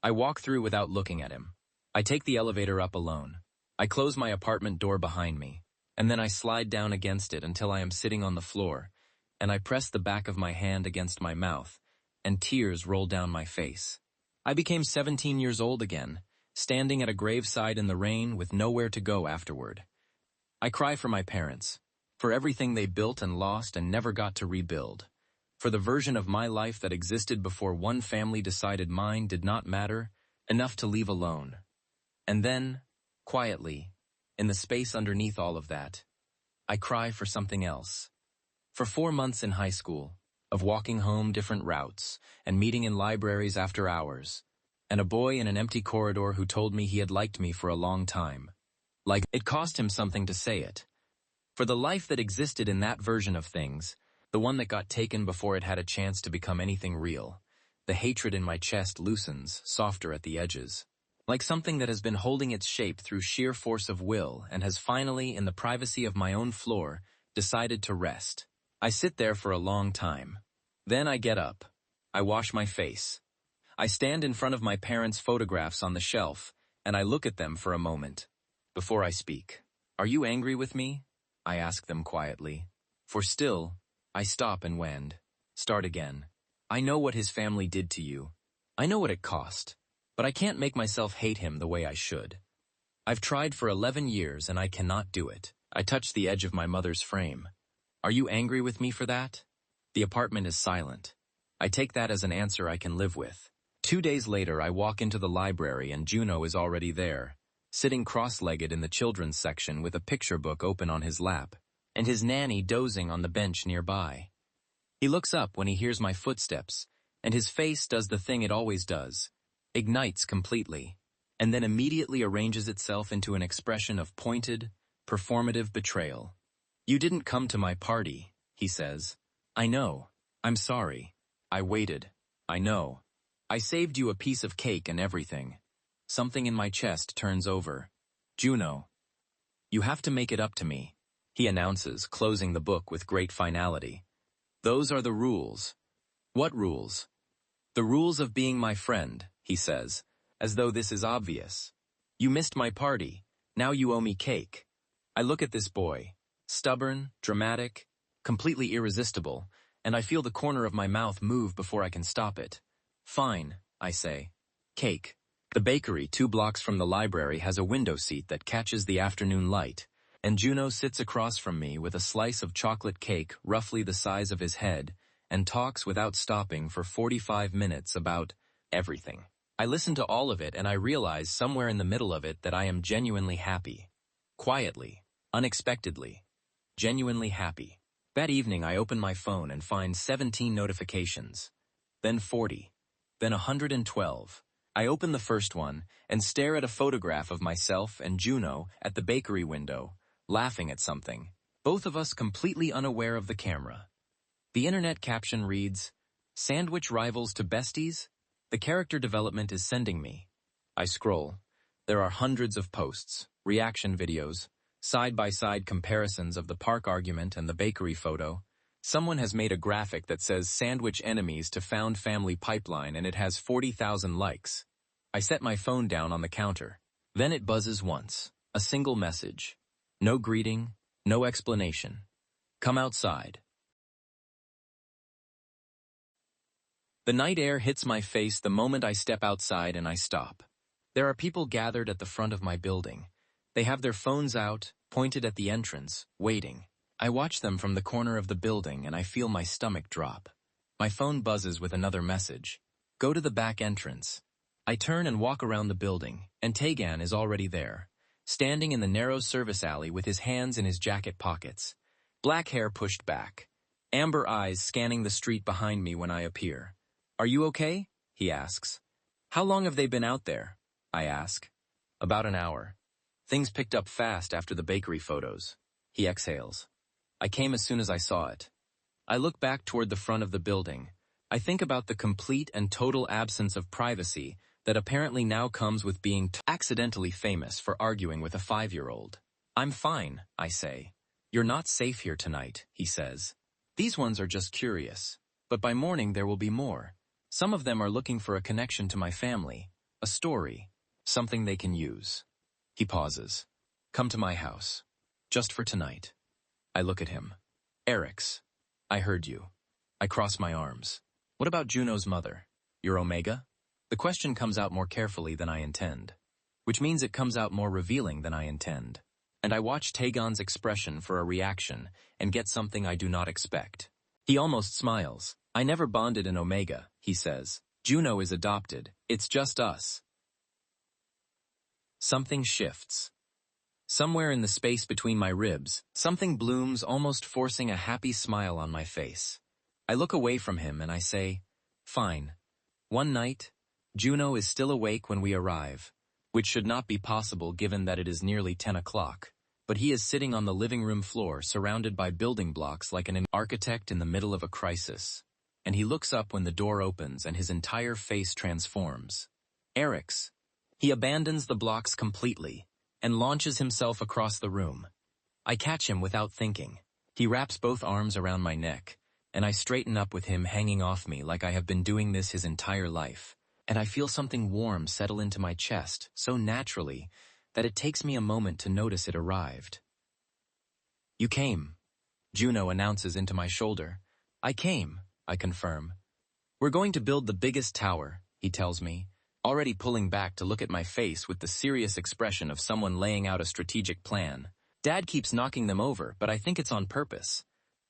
I walk through without looking at him. I take the elevator up alone. I close my apartment door behind me, and then I slide down against it until I am sitting on the floor, and I press the back of my hand against my mouth, and tears roll down my face. I became 17 years old again, standing at a graveside in the rain with nowhere to go afterward. I cry for my parents, for everything they built and lost and never got to rebuild, for the version of my life that existed before one family decided mine did not matter enough to leave alone. And then, quietly, in the space underneath all of that, I cry for something else. For 4 months in high school, of walking home different routes and meeting in libraries after hours, and a boy in an empty corridor who told me he had liked me for a long time. Like it cost him something to say it. For the life that existed in that version of things, the one that got taken before it had a chance to become anything real, the hatred in my chest loosens, softer at the edges. Like something that has been holding its shape through sheer force of will and has finally, in the privacy of my own floor, decided to rest. I sit there for a long time. Then I get up. I wash my face. I stand in front of my parents' photographs on the shelf, and I look at them for a moment. Before I speak, "Are you angry with me?" I ask them quietly. For still, I stop and wend. Start again. I know what his family did to you. I know what it cost. But I can't make myself hate him the way I should. I've tried for 11 years and I cannot do it. I touch the edge of my mother's frame. Are you angry with me for that? The apartment is silent. I take that as an answer I can live with. 2 days later, I walk into the library and Juno is already there, sitting cross-legged in the children's section with a picture book open on his lap, and his nanny dozing on the bench nearby. He looks up when he hears my footsteps, and his face does the thing it always does. Ignites completely, and then immediately arranges itself into an expression of pointed, performative betrayal. You didn't come to my party, he says. I know. I'm sorry. I waited. I know. I saved you a piece of cake and everything. Something in my chest turns over. Juno. You have to make it up to me, he announces, closing the book with great finality. Those are the rules. What rules? The rules of being my friend, he says, as though this is obvious. You missed my party. Now you owe me cake. I look at this boy, stubborn, dramatic, completely irresistible, and I feel the corner of my mouth move before I can stop it. Fine, I say. Cake. The bakery 2 blocks from the library has a window seat that catches the afternoon light, and Juno sits across from me with a slice of chocolate cake roughly the size of his head and talks without stopping for 45 minutes about everything. I listen to all of it and I realize somewhere in the middle of it that I am genuinely happy. Quietly, unexpectedly, genuinely happy. That evening I open my phone and find 17 notifications, then 40, then 112. I open the first one and stare at a photograph of myself and Juno at the bakery window, laughing at something, both of us completely unaware of the camera. The internet caption reads, "Sandwich rivals to besties? The character development is sending me." I scroll. There are hundreds of posts, reaction videos, side-by-side comparisons of the park argument and the bakery photo. Someone has made a graphic that says sandwich enemies to found family pipeline and it has 40,000 likes. I set my phone down on the counter. Then it buzzes once. A single message. No greeting, no explanation. Come outside. The night air hits my face the moment I step outside and I stop. There are people gathered at the front of my building. They have their phones out, pointed at the entrance, waiting. I watch them from the corner of the building and I feel my stomach drop. My phone buzzes with another message. Go to the back entrance. I turn and walk around the building, and Tegan is already there, standing in the narrow service alley with his hands in his jacket pockets. Black hair pushed back. Amber eyes scanning the street behind me when I appear. Are you okay? He asks. How long have they been out there? I ask. About an hour. Things picked up fast after the bakery photos. He exhales. I came as soon as I saw it. I look back toward the front of the building. I think about the complete and total absence of privacy that apparently now comes with being accidentally famous for arguing with a 5-year-old. I'm fine, I say. You're not safe here tonight, he says. These ones are just curious. But by morning there will be more. Some of them are looking for a connection to my family, a story, something they can use. He pauses. Come to my house. Just for tonight. I look at him. Eric's. I heard you. I cross my arms. What about Juno's mother? Your Omega? The question comes out more carefully than I intend, which means it comes out more revealing than I intend. And I watch Tegan's expression for a reaction and get something I do not expect. He almost smiles. I never bonded in Omega, he says. Juno is adopted. It's just us. Something shifts. Somewhere in the space between my ribs, something blooms, almost forcing a happy smile on my face. I look away from him and I say, fine. One night, Juno is still awake when we arrive, which should not be possible given that it is nearly 10 o'clock. But he is sitting on the living room floor surrounded by building blocks like an architect in the middle of a crisis. And he looks up when the door opens and his entire face transforms. Eric's. He abandons the blocks completely and launches himself across the room. I catch him without thinking. He wraps both arms around my neck, and I straighten up with him hanging off me like I have been doing this his entire life. And I feel something warm settle into my chest so naturally that it takes me a moment to notice it arrived. You came, Juno announces into my shoulder. I came, I confirm. We're going to build the biggest tower, he tells me, already pulling back to look at my face with the serious expression of someone laying out a strategic plan. Dad keeps knocking them over, but I think it's on purpose.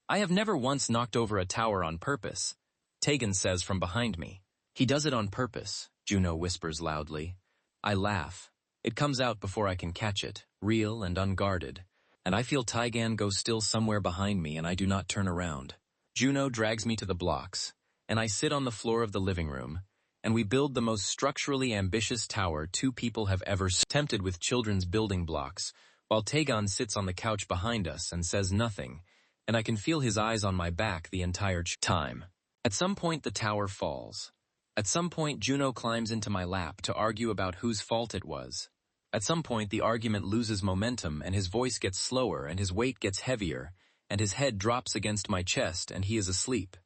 I have never once knocked over a tower on purpose, Tegan says from behind me. He does it on purpose, Juno whispers loudly. I laugh. It comes out before I can catch it, real and unguarded, and I feel Tegan go still somewhere behind me and I do not turn around. Juno drags me to the blocks, and I sit on the floor of the living room, and we build the most structurally ambitious tower two people have ever attempted with children's building blocks, while Tegan sits on the couch behind us and says nothing, and I can feel his eyes on my back the entire time. At some point the tower falls. At some point Juno climbs into my lap to argue about whose fault it was. At some point the argument loses momentum and his voice gets slower and his weight gets heavier and his head drops against my chest and he is asleep.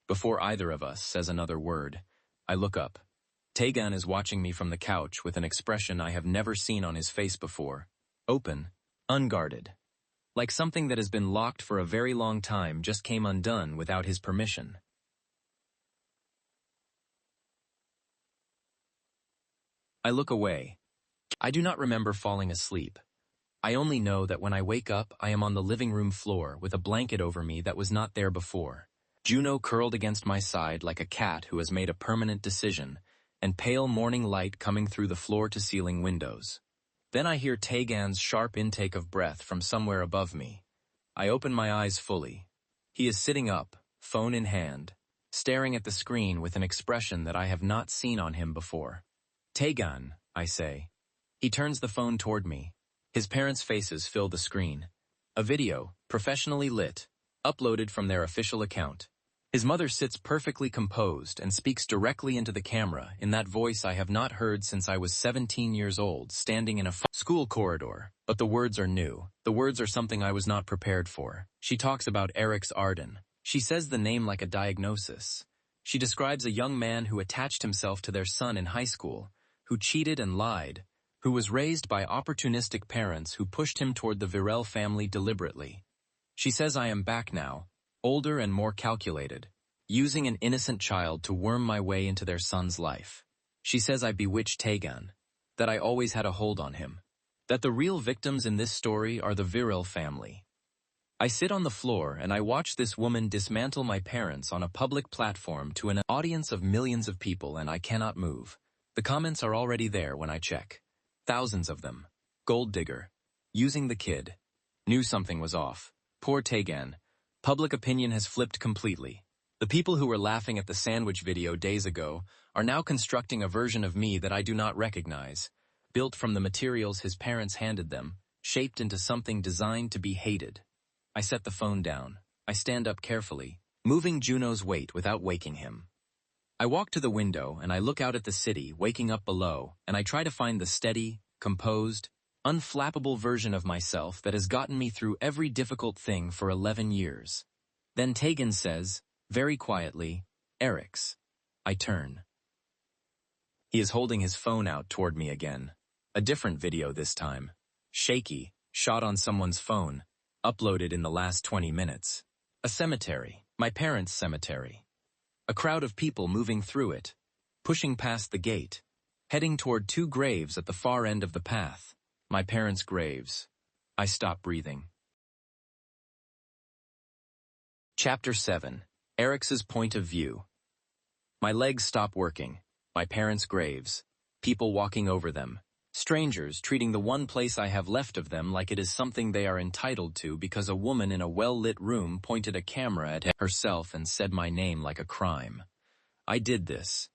Before either of us says another word, I look up. Tegan is watching me from the couch with an expression I have never seen on his face before. Open, unguarded. Like something that has been locked for a very long time just came undone without his permission. I look away. I do not remember falling asleep. I only know that when I wake up, I am on the living room floor with a blanket over me that was not there before. Juno curled against my side like a cat who has made a permanent decision, and pale morning light coming through the floor-to-ceiling windows. Then I hear Tegan's sharp intake of breath from somewhere above me. I open my eyes fully. He is sitting up, phone in hand, staring at the screen with an expression that I have not seen on him before. Tegan, I say. He turns the phone toward me. His parents' faces fill the screen. A video, professionally lit, uploaded from their official account. His mother sits perfectly composed and speaks directly into the camera in that voice I have not heard since I was 17 years old, standing in a school corridor. But the words are new. The words are something I was not prepared for. She talks about Eric's Arden. She says the name like a diagnosis. She describes a young man who attached himself to their son in high school, who cheated and lied, who was raised by opportunistic parents who pushed him toward the Virel family deliberately. She says I am back now, older and more calculated, using an innocent child to worm my way into their son's life. She says I bewitched Tegan, that I always had a hold on him, that the real victims in this story are the Virel family. I sit on the floor and I watch this woman dismantle my parents on a public platform to an audience of millions of people, and I cannot move. The comments are already there when I check. Thousands of them. Gold digger. Using the kid. Knew something was off. Poor Tegan. Public opinion has flipped completely. The people who were laughing at the sandwich video days ago are now constructing a version of me that I do not recognize, built from the materials his parents handed them, shaped into something designed to be hated. I set the phone down. I stand up carefully, moving Juno's weight without waking him. I walk to the window and I look out at the city waking up below, and I try to find the steady, composed, unflappable version of myself that has gotten me through every difficult thing for 11 years. Then Tegan says, very quietly, "Eric's." I turn. He is holding his phone out toward me again. A different video this time. Shaky, shot on someone's phone, uploaded in the last 20 minutes. A cemetery, my parents' cemetery. A crowd of people moving through it, pushing past the gate, heading toward two graves at the far end of the path. My parents' graves. I stop breathing. Chapter 7. Eric's Point of View. My legs stop working. My parents' graves. People walking over them. Strangers treating the one place I have left of them like it is something they are entitled to because a woman in a well-lit room pointed a camera at herself and said my name like a crime. I did this.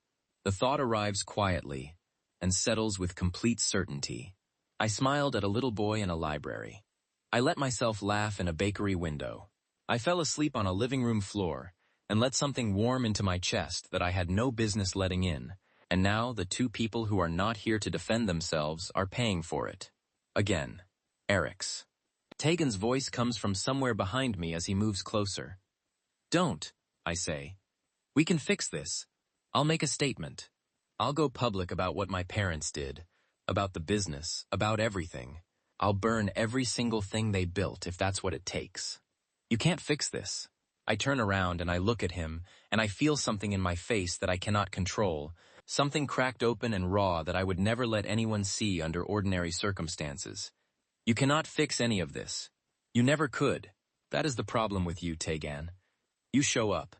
The thought arrives quietly and settles with complete certainty. I smiled at a little boy in a library. I let myself laugh in a bakery window. I fell asleep on a living room floor and let something warm into my chest that I had no business letting in. And now the two people who are not here to defend themselves are paying for it. Again, Eric's. Tegan's voice comes from somewhere behind me as he moves closer. Don't, I say. We can fix this. I'll make a statement. I'll go public about what my parents did, about the business, about everything. I'll burn every single thing they built if that's what it takes. You can't fix this. I turn around and I look at him, and I feel something in my face that I cannot control. Something cracked open and raw that I would never let anyone see under ordinary circumstances. You cannot fix any of this. You never could. That is the problem with you, Tegan. You show up.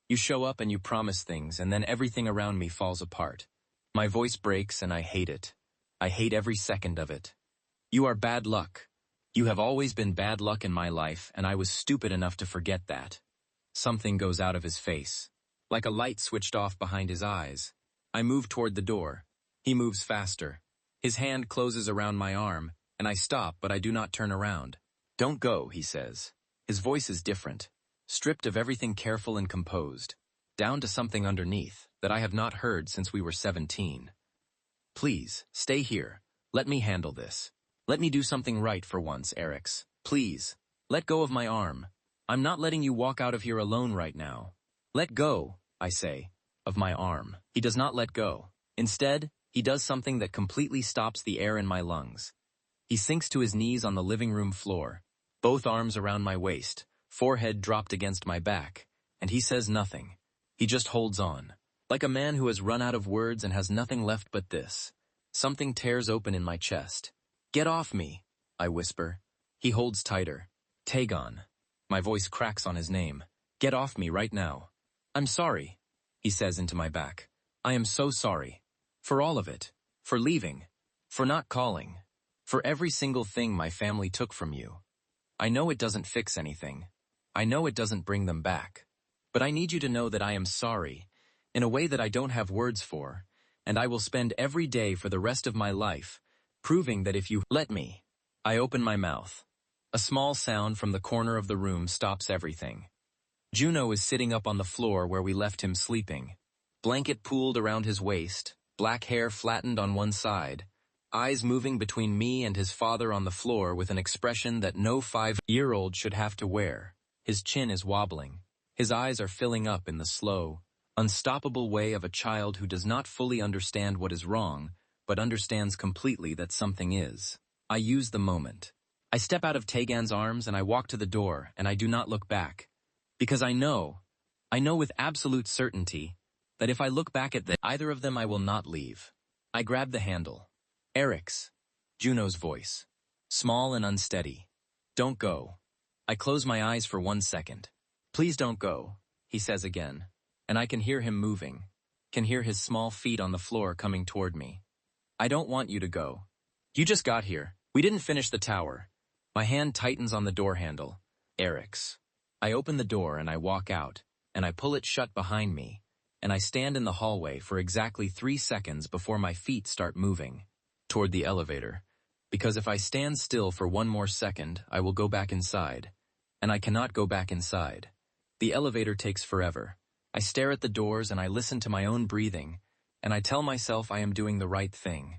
You show up and you promise things, and then everything around me falls apart. My voice breaks and I hate it. I hate every second of it. You are bad luck. You have always been bad luck in my life, and I was stupid enough to forget that. Something goes out of his face, like a light switched off behind his eyes. I move toward the door. He moves faster. His hand closes around my arm, and I stop, but I do not turn around. Don't go, he says. His voice is different, stripped of everything careful and composed, down to something underneath that I have not heard since we were 17. Please, stay here. Let me handle this. Let me do something right for once, Eric's. Please, let go of my arm. I'm not letting you walk out of here alone right now. Let go, I say, of my arm. He does not let go. Instead, he does something that completely stops the air in my lungs. He sinks to his knees on the living room floor, both arms around my waist, forehead dropped against my back, and he says nothing. He just holds on, like a man who has run out of words and has nothing left but this. Something tears open in my chest. Get off me! I whisper. He holds tighter. Taegon. My voice cracks on his name. Get off me right now. I'm sorry, he says into my back. I am so sorry. For all of it. For leaving. For not calling. For every single thing my family took from you. I know it doesn't fix anything. I know it doesn't bring them back. But I need you to know that I am sorry, in a way that I don't have words for, and I will spend every day for the rest of my life, proving that if you let me. I open my mouth. A small sound from the corner of the room stops everything. Juno is sitting up on the floor where we left him sleeping. Blanket pooled around his waist, black hair flattened on one side, eyes moving between me and his father on the floor with an expression that no 5-year-old should have to wear. His chin is wobbling. His eyes are filling up in the slow, unstoppable way of a child who does not fully understand what is wrong, but understands completely that something is. I use the moment. I step out of Taegan's arms and I walk to the door, and I do not look back. Because I know with absolute certainty, that if I look back at either of them I will not leave. I grab the handle. Eric's. Juno's voice. Small and unsteady. Don't go. I close my eyes for 1 second. Please don't go, he says again. And I can hear him moving. Can hear his small feet on the floor coming toward me. I don't want you to go. You just got here. We didn't finish the tower. My hand tightens on the door handle. Eric's. I open the door and I walk out, and I pull it shut behind me, and I stand in the hallway for exactly 3 seconds before my feet start moving toward the elevator, because if I stand still for 1 more second, I will go back inside, and I cannot go back inside. The elevator takes forever. I stare at the doors and I listen to my own breathing, and I tell myself I am doing the right thing,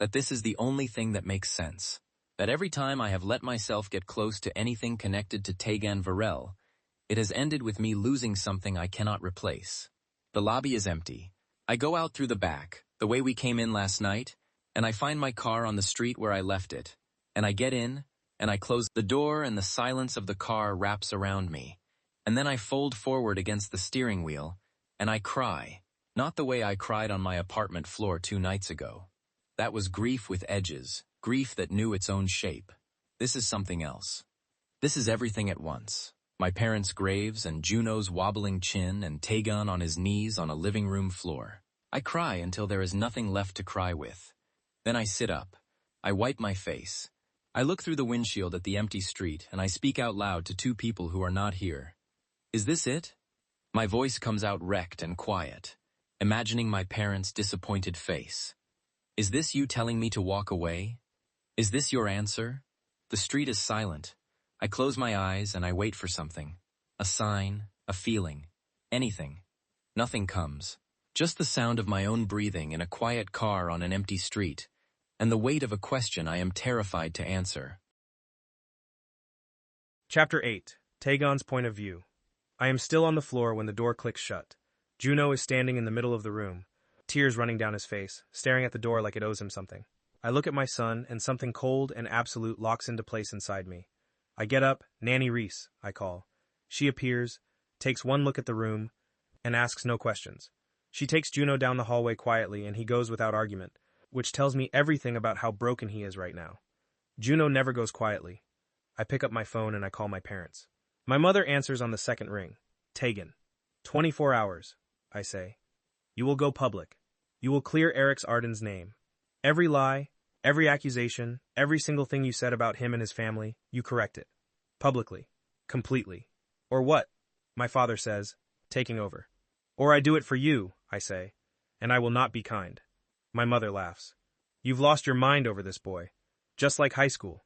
that this is the only thing that makes sense, that every time I have let myself get close to anything connected to Taegan Varel, it has ended with me losing something I cannot replace. The lobby is empty. I go out through the back, the way we came in last night, and I find my car on the street where I left it, and I get in, and I close the door, and the silence of the car wraps around me, and then I fold forward against the steering wheel, and I cry, not the way I cried on my apartment floor 2 nights ago. That was grief with edges, grief that knew its own shape. This is something else. This is everything at once. My parents' graves and Juno's wobbling chin and Taegan on his knees on a living room floor. I cry until there is nothing left to cry with. Then I sit up. I wipe my face. I look through the windshield at the empty street and I speak out loud to 2 people who are not here. Is this it? My voice comes out wrecked and quiet, imagining my parents' disappointed face. Is this you telling me to walk away? Is this your answer? The street is silent. I close my eyes and I wait for something. A sign, a feeling, anything. Nothing comes. Just the sound of my own breathing in a quiet car on an empty street, and the weight of a question I am terrified to answer. Chapter 8. Taegan's Point of View. I am still on the floor when the door clicks shut. Juno is standing in the middle of the room, tears running down his face, staring at the door like it owes him something. I look at my son, and something cold and absolute locks into place inside me. I get up. Nanny Reese, I call. She appears, takes 1 look at the room, and asks no questions. She takes Juno down the hallway quietly, and he goes without argument, which tells me everything about how broken he is right now. Juno never goes quietly. I pick up my phone and I call my parents. My mother answers on the 2nd ring. Taegan. 24 hours, I say. You will go public. You will clear Eric's Arden's name. Every lie, every accusation, every single thing you said about him and his family, you correct it. Publicly. Completely. Or what? My father says, taking over. Or I do it for you, I say, and I will not be kind. My mother laughs. You've lost your mind over this boy. Just like high school.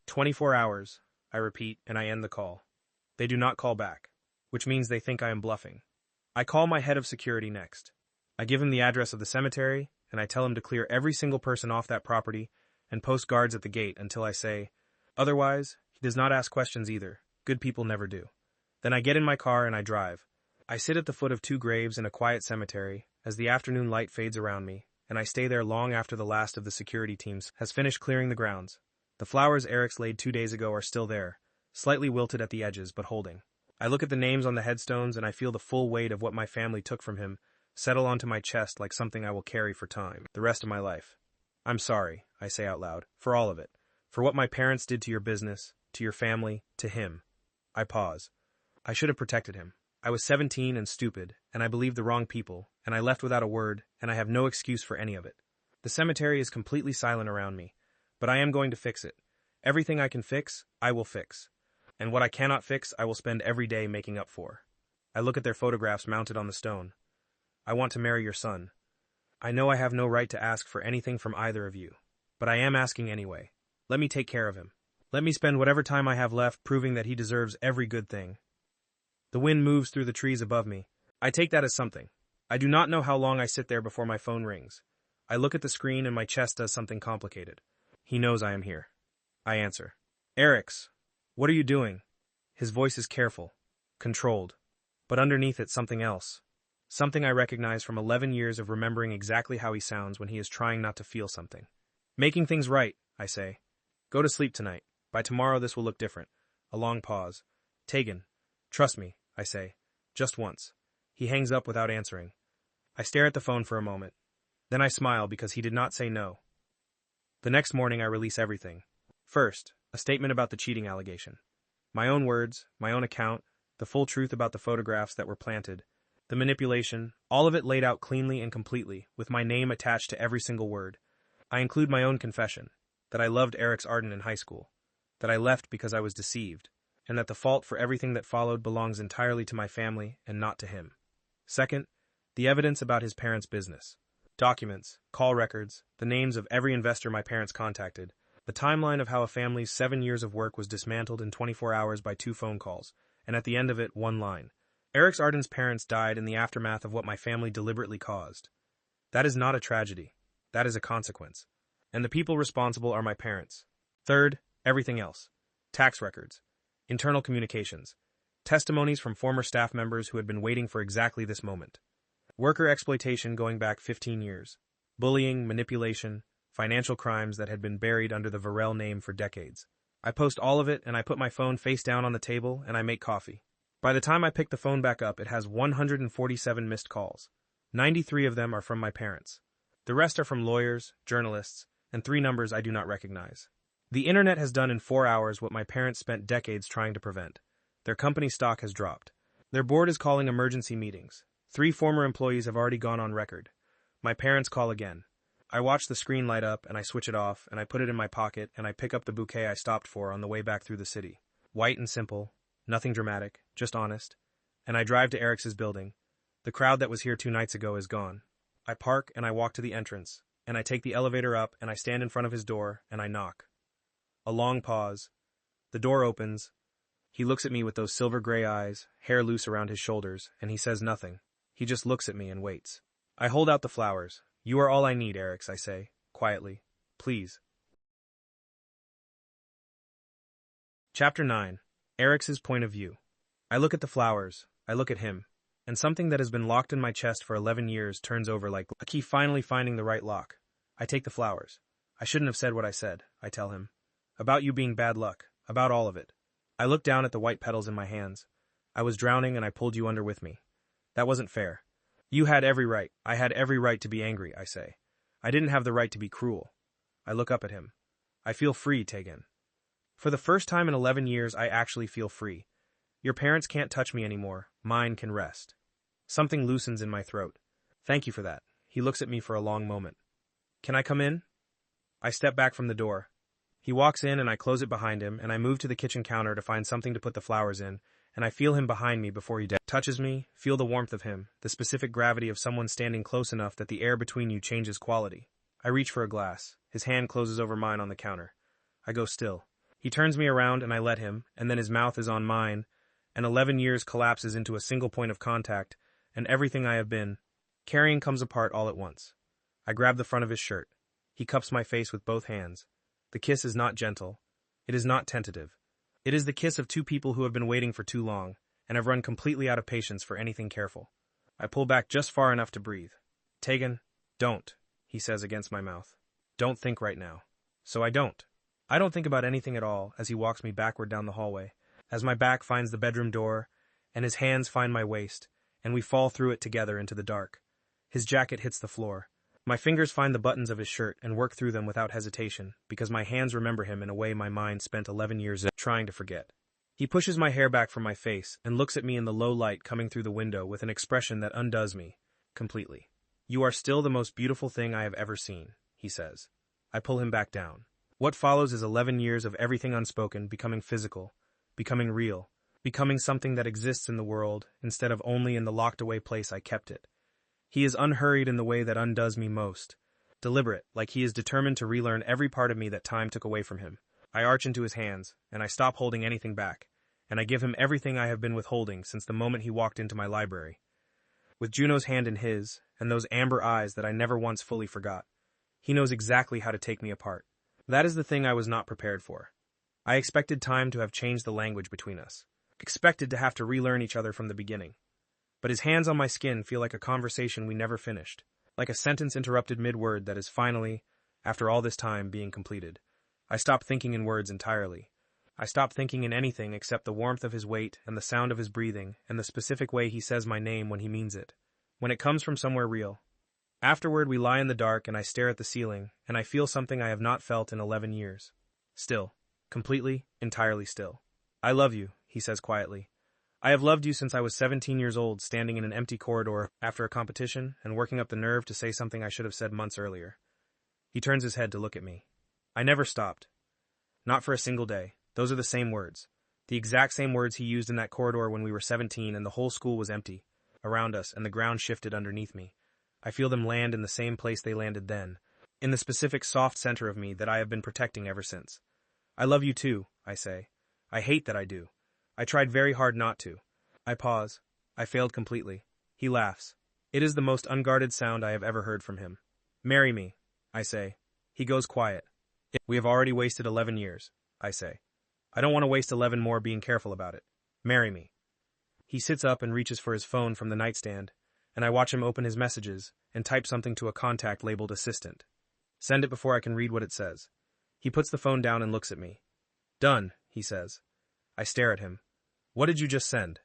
24 hours, I repeat, and I end the call. They do not call back, which means they think I am bluffing. I call my head of security next. I give him the address of the cemetery, and I tell him to clear every single person off that property and post guards at the gate until I say, otherwise, he does not ask questions either. Good people never do. Then I get in my car and I drive. I sit at the foot of 2 graves in a quiet cemetery as the afternoon light fades around me, and I stay there long after the last of the security teams has finished clearing the grounds. The flowers Eric's laid 2 days ago are still there, slightly wilted at the edges, but holding. I look at the names on the headstones and I feel the full weight of what my family took from him settle onto my chest like something I will carry for time, the rest of my life. I'm sorry, I say out loud, for all of it. For what my parents did to your business, to your family, to him. I pause. I should have protected him. I was 17 and stupid, and I believed the wrong people, and I left without a word, and I have no excuse for any of it. The cemetery is completely silent around me, but I am going to fix it. Everything I can fix, I will fix. And what I cannot fix, I will spend every day making up for. I look at their photographs mounted on the stone. I want to marry your son. I know I have no right to ask for anything from either of you, but I am asking anyway. Let me take care of him. Let me spend whatever time I have left proving that he deserves every good thing. The wind moves through the trees above me. I take that as something. I do not know how long I sit there before my phone rings. I look at the screen and my chest does something complicated. He knows I am here. I answer. Eric's. What are you doing? His voice is careful, controlled, but underneath it something else. Something I recognize from 11 years of remembering exactly how he sounds when he is trying not to feel something. Making things right, I say. Go to sleep tonight. By tomorrow this will look different. A long pause. Tegan. Trust me, I say. Just once. He hangs up without answering. I stare at the phone for a moment. Then I smile because he did not say no. The next morning I release everything. First, a statement about the cheating allegation. My own words, my own account, the full truth about the photographs that were planted, the manipulation, all of it laid out cleanly and completely, with my name attached to every single word. I include my own confession, that I loved Eric's Arden in high school, that I left because I was deceived, and that the fault for everything that followed belongs entirely to my family and not to him. Second, the evidence about his parents' business. Documents, call records, the names of every investor my parents contacted, the timeline of how a family's 7 years of work was dismantled in 24 hours by 2 phone calls, and at the end of it, one line. Eric's Arden's parents died in the aftermath of what my family deliberately caused. That is not a tragedy. That is a consequence. And the people responsible are my parents. Third, everything else. Tax records, internal communications, testimonies from former staff members who had been waiting for exactly this moment. Worker exploitation going back 15 years. Bullying, manipulation, financial crimes that had been buried under the Varel name for decades. I post all of it and I put my phone face down on the table and I make coffee. By the time I pick the phone back up, it has 147 missed calls. 93 of them are from my parents. The rest are from lawyers, journalists, and 3 numbers I do not recognize. The internet has done in 4 hours what my parents spent decades trying to prevent. Their company stock has dropped. Their board is calling emergency meetings. 3 former employees have already gone on record. My parents call again. I watch the screen light up and I switch it off and I put it in my pocket and I pick up the bouquet I stopped for on the way back through the city. White and simple, nothing dramatic, just honest. And I drive to Eric's building. The crowd that was here 2 nights ago is gone. I park and I walk to the entrance, and I take the elevator up and I stand in front of his door and I knock. A long pause. The door opens. He looks at me with those silver gray eyes, hair loose around his shoulders, and he says nothing. He just looks at me and waits. I hold out the flowers. You are all I need, Eric's, I say, quietly. Please. Chapter 9. Eric's point of view. I look at the flowers. I look at him. And something that has been locked in my chest for 11 years turns over like a key finally finding the right lock. I take the flowers. I shouldn't have said what I said, I tell him. About you being bad luck. About all of it. I look down at the white petals in my hands. I was drowning and I pulled you under with me. That wasn't fair. You had every right. I had every right to be angry, I say. I didn't have the right to be cruel. I look up at him. I feel free, Tegan. For the first time in 11 years, I actually feel free. Your parents can't touch me anymore. Mine can rest. Something loosens in my throat. Thank you for that. He looks at me for a long moment. Can I come in? I step back from the door. He walks in and I close it behind him, and I move to the kitchen counter to find something to put the flowers in, and I feel him behind me before he touches me, feel the warmth of him, the specific gravity of someone standing close enough that the air between you changes quality. I reach for a glass. His hand closes over mine on the counter. I go still. He turns me around and I let him, and then his mouth is on mine, and 11 years collapses into a single point of contact, and everything I have been carrying comes apart all at once. I grab the front of his shirt. He cups my face with both hands. The kiss is not gentle. It is not tentative. It is the kiss of 2 people who have been waiting for too long, and have run completely out of patience for anything careful. I pull back just far enough to breathe. Tegan, don't, he says against my mouth. Don't think right now. So I don't. I don't think about anything at all as he walks me backward down the hallway, as my back finds the bedroom door, and his hands find my waist, and we fall through it together into the dark. His jacket hits the floor. My fingers find the buttons of his shirt and work through them without hesitation, because my hands remember him in a way my mind spent 11 years trying to forget. He pushes my hair back from my face and looks at me in the low light coming through the window with an expression that undoes me completely. "You are still the most beautiful thing I have ever seen," he says. I pull him back down. What follows is 11 years of everything unspoken becoming physical, becoming real, becoming something that exists in the world instead of only in the locked-away place I kept it. He is unhurried in the way that undoes me most. Deliberate, like he is determined to relearn every part of me that time took away from him. I arch into his hands, and I stop holding anything back, and I give him everything I have been withholding since the moment he walked into my library. With Juno's hand in his, and those amber eyes that I never once fully forgot, he knows exactly how to take me apart. That is the thing I was not prepared for. I expected time to have changed the language between us. Expected to have to relearn each other from the beginning. But his hands on my skin feel like a conversation we never finished, like a sentence interrupted mid-word that is finally, after all this time, being completed. I stop thinking in words entirely. I stop thinking in anything except the warmth of his weight and the sound of his breathing and the specific way he says my name when he means it, when it comes from somewhere real. Afterward, we lie in the dark and I stare at the ceiling, and I feel something I have not felt in 11 years. Still. Completely, entirely still. "I love you," he says quietly. "I have loved you since I was 17 years old, standing in an empty corridor after a competition and working up the nerve to say something I should have said months earlier." He turns his head to look at me. I never stopped. Not for a single day. Those are the same words. The exact same words he used in that corridor when we were 17 and the whole school was empty around us and the ground shifted underneath me. I feel them land in the same place they landed then, in the specific soft center of me that I have been protecting ever since. "I love you too," I say. I hate that I do. I tried very hard not to. I pause. I failed completely. He laughs. It is the most unguarded sound I have ever heard from him. "Marry me," I say. He goes quiet. "We have already wasted 11 years, I say. "I don't want to waste 11 more being careful about it. Marry me." He sits up and reaches for his phone from the nightstand, and I watch him open his messages and type something to a contact labeled assistant. Send it before I can read what it says. He puts the phone down and looks at me. "Done," he says. I stare at him. "What did you just send?"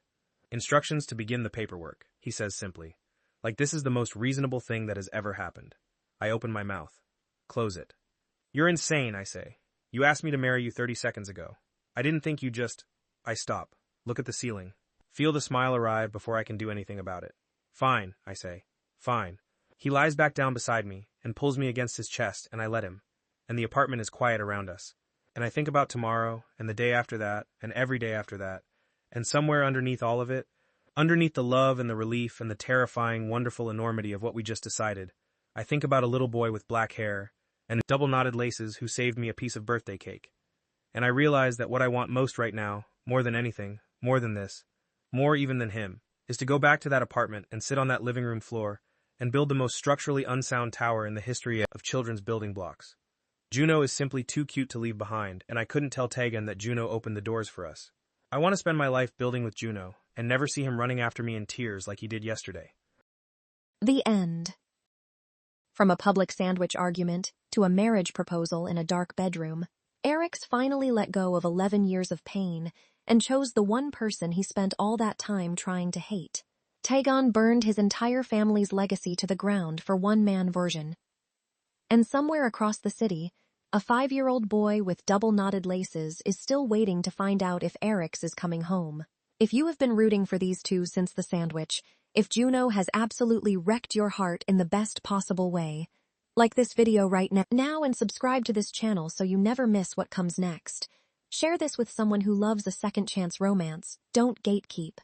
"Instructions to begin the paperwork," he says simply. Like this is the most reasonable thing that has ever happened. I open my mouth. Close it. "You're insane," I say. "You asked me to marry you 30 seconds ago. I didn't think you just..." I stop. Look at the ceiling. Feel the smile arrive before I can do anything about it. "Fine," I say. "Fine." He lies back down beside me and pulls me against his chest, and I let him. And the apartment is quiet around us. And I think about tomorrow, and the day after that, and every day after that. And somewhere underneath all of it, underneath the love and the relief and the terrifying, wonderful enormity of what we just decided, I think about a little boy with black hair and double-knotted laces who saved me a piece of birthday cake. And I realize that what I want most right now, more than anything, more than this, more even than him, is to go back to that apartment and sit on that living room floor and build the most structurally unsound tower in the history of children's building blocks. Juno is simply too cute to leave behind, and I couldn't tell Tegan that Juno opened the doors for us. I want to spend my life building with Juno and never see him running after me in tears like he did yesterday. The end. From a public sandwich argument to a marriage proposal in a dark bedroom, Eric's finally let go of 11 years of pain and chose the one person he spent all that time trying to hate. Tegan burned his entire family's legacy to the ground for one-man version. And somewhere across the city, a 5-year-old boy with double-knotted laces is still waiting to find out if Eric's is coming home. If you have been rooting for these two since the sandwich, if Juno has absolutely wrecked your heart in the best possible way, like this video right now and subscribe to this channel so you never miss what comes next. Share this with someone who loves a second chance romance. Don't gatekeep.